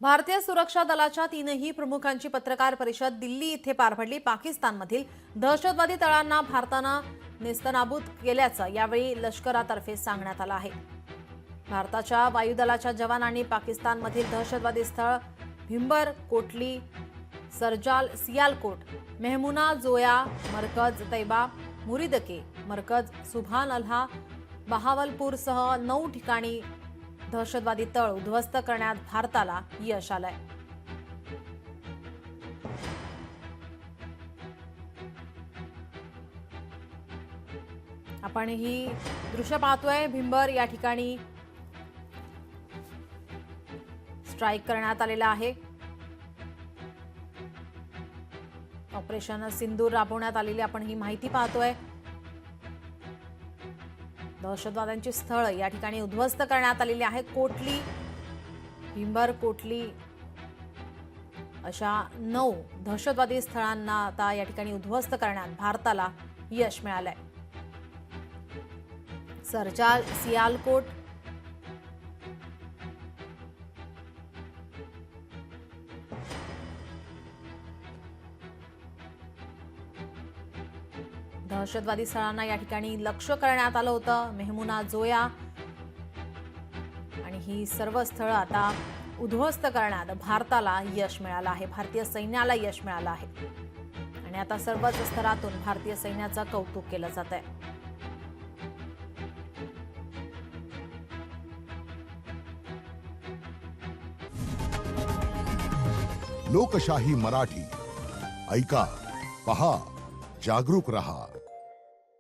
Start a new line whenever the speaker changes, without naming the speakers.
भारतीय सुरक्षा दलाच्या तीनही प्रमुखांची पत्रकार परिषद दिल्ली इथे पार पडली। पाकिस्तानमधील दहशतवादी तळांना भारतानं नेस्तनाबूत केल्याचं यावेळी लष्करातर्फे सांगण्यात आलं आहे। भारताच्या वायुदलाच्या जवानांनी पाकिस्तानमधील दहशतवादी स्थळ भिंबर कोटली, सरजाल सियालकोट, मेहमुना जोया, मरकज तैबा, मुरिदके, मरकज सुभान अल्हा, बहावलपूरसह 9 ठिकाणी दहशतवादी तळ उद्ध्वस्त करण्यात भारताला यश आलंय। आपण ही दृश्य पाहतोय। भिंबर या ठिकाणी स्ट्राइक करण्यात आलेला आहे। ऑपरेशन सिंदूर राबवण्यात आलेली आपण ही माहिती पाहतोय। दहशतवाद्यांची स्थळ या ठिकाणी उद्ध्वस्त करण्यात आलेली आहे। कोटली, भिंबर कोटली अशा 9 दहशतवादी स्थळांना आता या ठिकाणी उद्ध्वस्त करण्यात भारताला यश मिळालंय। सरजाल सियालकोट, दहशतवादी स्थळांना या ठिकाणी लक्ष्य करण्यात आलं होतं। मेहमुना जोया आणि ही सर्व स्थळं आता उद्ध्वस्त करण्यात भारताला यश मिळालं आहे, भारतीय सैन्याला यश मिळालं आहे आणि आता सर्वच स्तरातून भारतीय सैन्याचं कौतुक केलं जात आहे।
लोकशाही मराठी ऐका, पहा, जागरूक रहा।